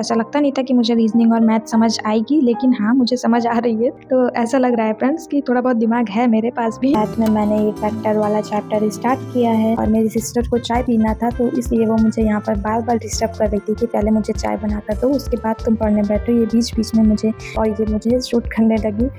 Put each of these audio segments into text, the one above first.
ऐसा लगता नहीं था कि मुझे रीजनिंग और मैथ समझ आएगी, लेकिन हाँ मुझे समझ आ रही है। तो ऐसा लग रहा है फ्रेंड्स कि थोड़ा बहुत दिमाग है मेरे पास भी। मैथ में मैंने ये फैक्टर वाला चैप्टर स्टार्ट किया है और मेरी सिस्टर को चाय पीना था, तो इसलिए वो मुझे यहाँ पर बार बार डिस्टर्ब कर रही थी कि पहले मुझे चाय बना कर दो, उसके बाद तुम पढ़ने बैठो। ये बीच बीच में मुझे शूट करने लगी।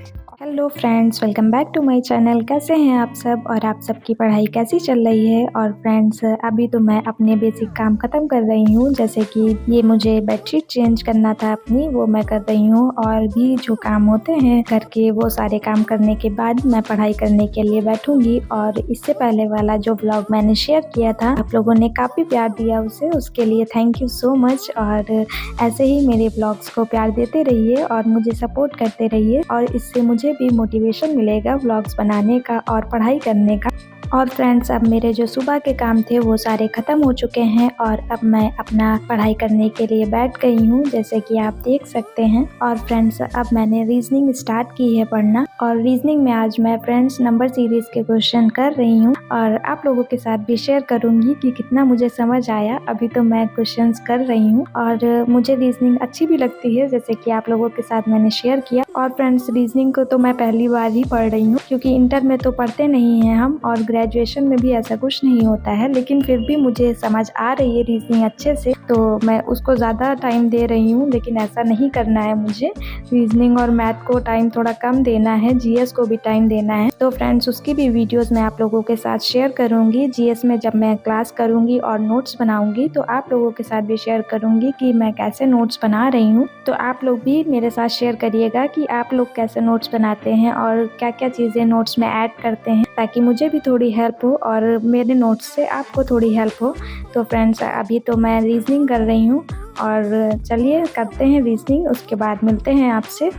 Hello friends, welcome back to my channel. कैसे हैं आप सब और आप सबकी पढ़ाई कैसी चल रही है। और फ्रेंड्स अभी तो मैं अपने बेसिक काम ख़त्म कर रही हूँ, जैसे कि ये मुझे बेडशीट चेंज करना था अपनी, वो मैं कर रही हूँ। और भी जो काम होते हैं घर के, वो सारे काम करने के बाद मैं पढ़ाई करने के लिए बैठूंगी। और इससे पहले वाला जो ब्लॉग मैंने शेयर किया था, आप लोगों ने काफ़ी प्यार दिया उसे, उसके लिए थैंक यू सो मच। और ऐसे ही मेरे ब्लॉग्स को प्यार देते रहिए और मुझे सपोर्ट करते रहिए, और इससे मुझे भी मोटिवेशन मिलेगा व्लॉग्स बनाने का और पढ़ाई करने का। और फ्रेंड्स अब मेरे जो सुबह के काम थे वो सारे ख़त्म हो चुके हैं और अब मैं अपना पढ़ाई करने के लिए बैठ गई हूँ, जैसे कि आप देख सकते हैं। और फ्रेंड्स अब मैंने रीजनिंग स्टार्ट की है पढ़ना, और रीजनिंग में आज मैं फ्रेंड्स नंबर सीरीज के क्वेश्चन कर रही हूँ और आप लोगों के साथ भी शेयर करूँगी कि कितना मुझे समझ आया। अभी तो मैं क्वेश्चंस कर रही हूँ और मुझे रीजनिंग अच्छी भी लगती है, जैसे कि आप लोगों के साथ मैंने शेयर किया। और फ्रेंड्स रीजनिंग को तो मैं पहली बार ही पढ़ रही हूँ, क्योंकि इंटर में तो पढ़ते नहीं हैं हम और ग्रेजुएशन में भी ऐसा कुछ नहीं होता है, लेकिन फिर भी मुझे समझ आ रही है रीजनिंग अच्छे से, तो मैं उसको ज़्यादा टाइम दे रही हूँ। लेकिन ऐसा नहीं करना है, मुझे रीजनिंग और मैथ को टाइम थोड़ा कम देना है, जीएस को भी टाइम देना है। तो फ्रेंड्स उसकी भी वीडियोस मैं आप लोगों के साथ शेयर करूँगी। जीएस में जब मैं क्लास करूँगी और नोट्स बनाऊँगी तो आप लोगों के साथ भी शेयर करूँगी कि मैं कैसे नोट्स बना रही हूँ। तो आप लोग भी मेरे साथ शेयर करिएगा कि आप लोग कैसे नोट्स बनाते हैं और क्या क्या चीज़ें नोट्स में ऐड करते हैं, ताकि मुझे भी थोड़ी हेल्प हो और मेरे नोट्स से आपको थोड़ी हेल्प हो। तो फ्रेंड्स अभी तो मैं रीजनिंग कर रही हूँ और चलिए करते हैं रीजनिंग, उसके बाद मिलते हैं आपसे।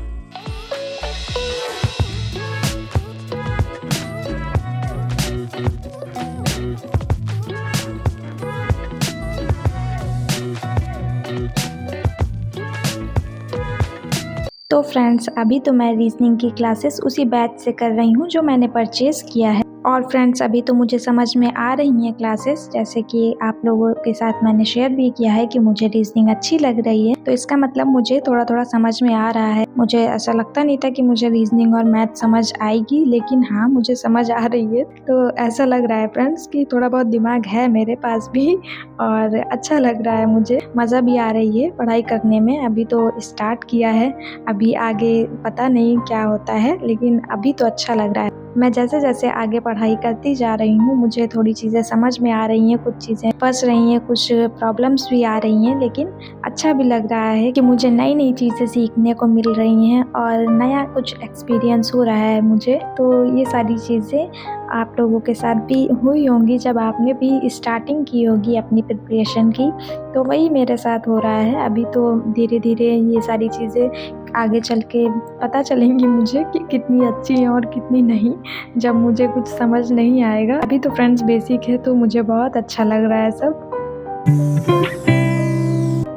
तो फ्रेंड्स अभी तो मैं रीजनिंग की क्लासेस उसी बैच से कर रही हूँ जो मैंने परचेज़ किया है। और फ्रेंड्स अभी तो मुझे समझ में आ रही हैं क्लासेस, जैसे कि आप लोगों के साथ मैंने शेयर भी किया है कि मुझे रीजनिंग अच्छी लग रही है, तो इसका मतलब मुझे थोड़ा थोड़ा समझ में आ रहा है। मुझे ऐसा लगता नहीं था कि मुझे रीजनिंग और मैथ समझ आएगी, लेकिन हाँ मुझे समझ आ रही है। तो ऐसा लग रहा है फ्रेंड्स कि थोड़ा बहुत दिमाग है मेरे पास भी और अच्छा लग रहा है, मुझे मज़ा भी आ रही है पढ़ाई करने में। अभी तो स्टार्ट किया है, अभी आगे पता नहीं क्या होता है, लेकिन अभी तो अच्छा लग रहा है। मैं जैसे जैसे आगे पढ़ाई करती जा रही हूँ मुझे थोड़ी चीज़ें समझ में आ रही हैं, कुछ चीज़ें फंस रही हैं, कुछ प्रॉब्लम्स भी आ रही हैं, लेकिन अच्छा भी लग रहा है कि मुझे नई नई चीज़ें सीखने को मिल रही हैं और नया कुछ एक्सपीरियंस हो रहा है मुझे। तो ये सारी चीज़ें आप लोगों के साथ भी हुई होंगी जब आपने भी स्टार्टिंग की होगी अपनी प्रिपरेशन की, तो वही मेरे साथ हो रहा है। अभी तो धीरे धीरे ये सारी चीज़ें आगे चल के पता चलेंगी मुझे कि कितनी अच्छी हैं और कितनी नहीं, जब मुझे कुछ समझ नहीं आएगा। अभी तो फ्रेंड्स बेसिक है, तो मुझे बहुत अच्छा लग रहा है सब।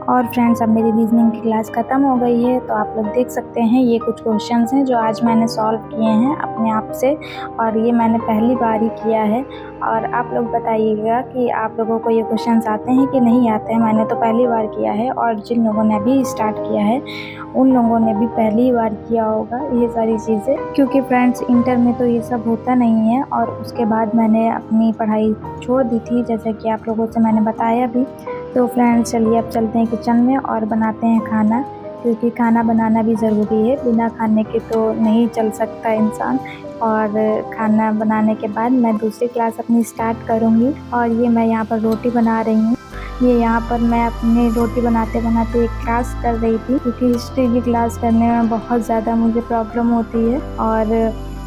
और फ्रेंड्स अब मेरी रीजनिंग की क्लास ख़त्म हो गई है, तो आप लोग देख सकते हैं ये कुछ क्वेश्चंस हैं जो आज मैंने सॉल्व किए हैं अपने आप से, और ये मैंने पहली बार ही किया है। और आप लोग बताइएगा कि आप लोगों को ये क्वेश्चंस आते हैं कि नहीं आते हैं। मैंने तो पहली बार किया है, और जिन लोगों ने अभी स्टार्ट किया है उन लोगों ने भी पहली बार किया होगा ये सारी चीज़ें, क्योंकि फ्रेंड्स इंटर में तो ये सब होता नहीं है। और उसके बाद मैंने अपनी पढ़ाई छोड़ दी थी, जैसे कि आप लोगों से मैंने बताया भी। तो फ्रेंड्स चलिए अब चलते हैं किचन में और बनाते हैं खाना, क्योंकि खाना बनाना भी ज़रूरी है, बिना खाने के तो नहीं चल सकता इंसान। और खाना बनाने के बाद मैं दूसरी क्लास अपनी स्टार्ट करूँगी। और ये मैं यहाँ पर रोटी बना रही हूँ। ये यहाँ पर मैं अपनी रोटी बनाते बनाते एक क्लास कर रही थी, क्योंकि हिस्ट्री की क्लास करने में बहुत ज़्यादा मुझे प्रॉब्लम होती है, और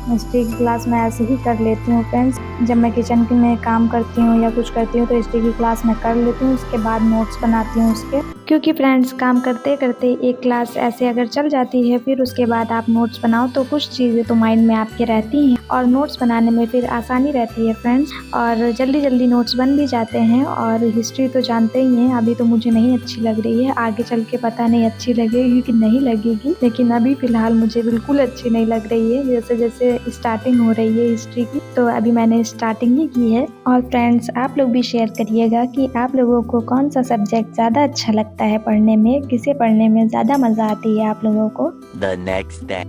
हिस्ट्री की क्लास मैं ऐसे ही कर लेती हूँ फ्रेंड्स। जब मैं किचन में काम करती हूँ या कुछ करती हूँ तो हिस्ट्री की क्लास मैं कर लेती हूँ, उसके बाद नोट्स बनाती हूँ उसके, क्योंकि फ्रेंड्स काम करते करते एक क्लास ऐसे अगर चल जाती है, फिर उसके बाद आप नोट्स बनाओ तो कुछ चीज़ें तो माइंड में आपके रहती हैं, और नोट्स बनाने में फिर आसानी रहती है फ्रेंड्स, और जल्दी जल्दी नोट्स बन भी जाते हैं। और हिस्ट्री तो जानते ही हैं, अभी तो मुझे नहीं अच्छी लग रही है, आगे चल के पता नहीं अच्छी लगेगी कि नहीं लगेगी, लेकिन अभी फ़िलहाल मुझे बिल्कुल अच्छी नहीं लग रही है। जैसे जैसे स्टार्टिंग हो रही है हिस्ट्री की, तो अभी मैंने स्टार्टिंग ही की है। और फ्रेंड्स आप लोग भी शेयर करिएगा कि आप लोगों को कौन सा सब्जेक्ट ज़्यादा अच्छा लगता लगता है पढ़ने में, किसे पढ़ने में ज़्यादा मज़ा आती है आप लोगों को। The next day.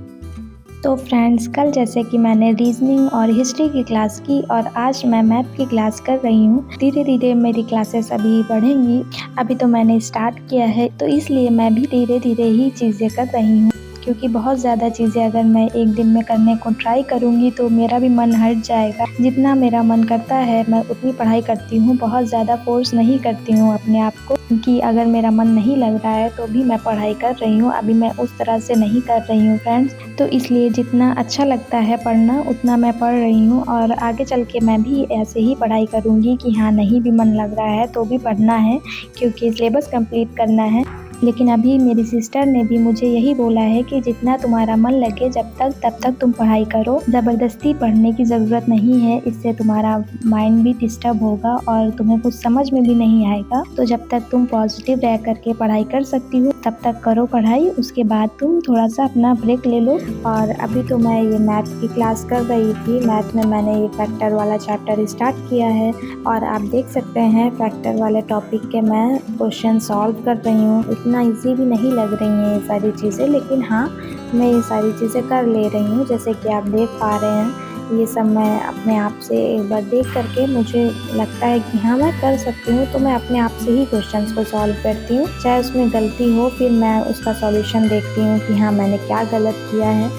तो फ्रेंड्स, कल जैसे कि मैंने रीजनिंग और हिस्ट्री की क्लास की और आज मैं मैथ की क्लास कर रही हूँ। धीरे धीरे मेरी क्लासेस अभी बढ़ेंगी। अभी तो मैंने स्टार्ट किया है, तो इसलिए मैं भी धीरे धीरे ही चीज़ें कर रही हूँ, क्योंकि बहुत ज़्यादा चीज़ें अगर मैं एक दिन में करने को ट्राई करूँगी तो मेरा भी मन हट जाएगा। जितना मेरा मन करता है मैं उतनी पढ़ाई करती हूँ, बहुत ज़्यादा फोर्स नहीं करती हूँ अपने आप को, क्योंकि अगर मेरा मन नहीं लग रहा है तो भी मैं पढ़ाई कर रही हूँ। अभी मैं उस तरह से नहीं कर रही हूँ फ्रेंड्स, तो इसलिए जितना अच्छा लगता है पढ़ना उतना मैं पढ़ रही हूँ और आगे चल के मैं भी ऐसे ही पढ़ाई करूँगी कि हाँ, नहीं भी मन लग रहा है तो भी पढ़ना है, क्योंकि सिलेबस कंप्लीट करना है। लेकिन अभी मेरी सिस्टर ने भी मुझे यही बोला है कि जितना तुम्हारा मन लगे तब तक तुम पढ़ाई करो, ज़बरदस्ती पढ़ने की ज़रूरत नहीं है, इससे तुम्हारा माइंड भी डिस्टर्ब होगा और तुम्हें कुछ समझ में भी नहीं आएगा। तो जब तक तुम पॉजिटिव रह करके पढ़ाई कर सकती हो तब तक करो पढ़ाई, उसके बाद तुम थोड़ा सा अपना ब्रेक ले लो। और अभी तो मैं ये मैथ की क्लास कर रही थी। मैथ में मैंने ये फैक्टर वाला चैप्टर स्टार्ट किया है और आप देख सकते हैं फैक्टर वाले टॉपिक के मैं क्वेश्चन सॉल्व कर रही हूँ। इतना ईजी भी नहीं लग रही हैं ये सारी चीज़ें, लेकिन हाँ, मैं ये सारी चीज़ें कर ले रही हूँ। जैसे कि आप देख पा रहे हैं, ये सब मैं अपने आप से एक बार देख करके मुझे लगता है कि हाँ, मैं कर सकती हूँ, तो मैं अपने आप से ही क्वेश्चंस को सॉल्व करती हूँ। चाहे उसमें गलती हो, फिर मैं उसका सॉल्यूशन देखती हूँ कि हाँ, मैंने क्या गलत किया है,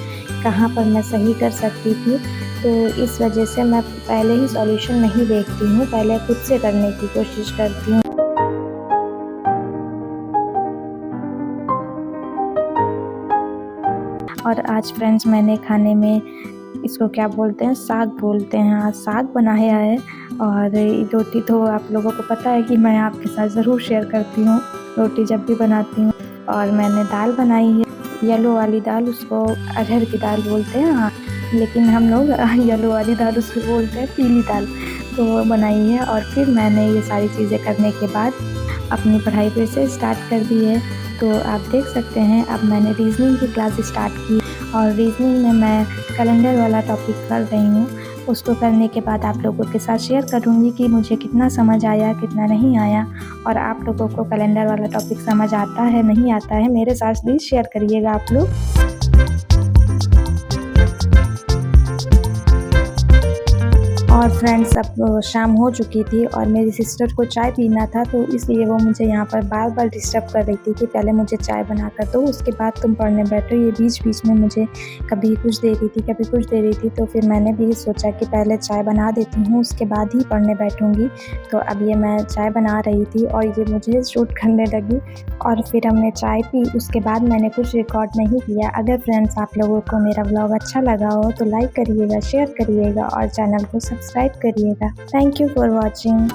कहाँ पर मैं सही कर सकती थी। तो इस वजह से मैं पहले ही सॉल्यूशन नहीं देखती हूँ, पहले खुद से करने की कोशिश करती हूँ। और आज फ्रेंड्स मैंने खाने में इसको क्या बोलते हैं, साग बोलते हैं, आज साग बनाया है। और रोटी तो आप लोगों को पता है कि मैं आपके साथ ज़रूर शेयर करती हूँ रोटी जब भी बनाती हूँ। और मैंने दाल बनाई है, येलो वाली दाल, उसको अरहर की दाल बोलते हैं हाँ, लेकिन हम लोग येलो वाली दाल उसको बोलते हैं पीली दाल, तो वो बनाई है। और फिर मैंने ये सारी चीज़ें करने के बाद अपनी पढ़ाई फिर से स्टार्ट कर दी है। तो आप देख सकते हैं अब मैंने रीजनिंग की क्लास स्टार्ट की और रीजनिंग में मैं कैलेंडर वाला टॉपिक कर रही हूँ। उसको करने के बाद आप लोगों के साथ शेयर करूँगी कि मुझे कितना समझ आया, कितना नहीं आया, और आप लोगों को कैलेंडर वाला टॉपिक समझ आता है नहीं आता है मेरे साथ प्लीज़ शेयर करिएगा आप लोग। और फ्रेंड्स, अब शाम हो चुकी थी और मेरी सिस्टर को चाय पीना था, तो इसलिए वो मुझे यहाँ पर बार बार डिस्टर्ब कर रही थी कि पहले मुझे चाय बना कर दो, उसके बाद तुम पढ़ने बैठो। ये बीच बीच में मुझे कभी कुछ दे रही थी, कभी कुछ दे रही थी, तो फिर मैंने भी सोचा कि पहले चाय बना देती हूँ, उसके बाद ही पढ़ने बैठूँगी। तो अब ये मैं चाय बना रही थी और ये मुझे शूट करने लगी और फिर हमने चाय पी। उसके बाद मैंने कुछ रिकॉर्ड नहीं किया। अगर फ्रेंड्स आप लोगों को मेरा व्लॉग अच्छा लगा हो तो लाइक करिएगा, शेयर करिएगा और चैनल को सब्सक्राइब करिएगा। Thank you for watching.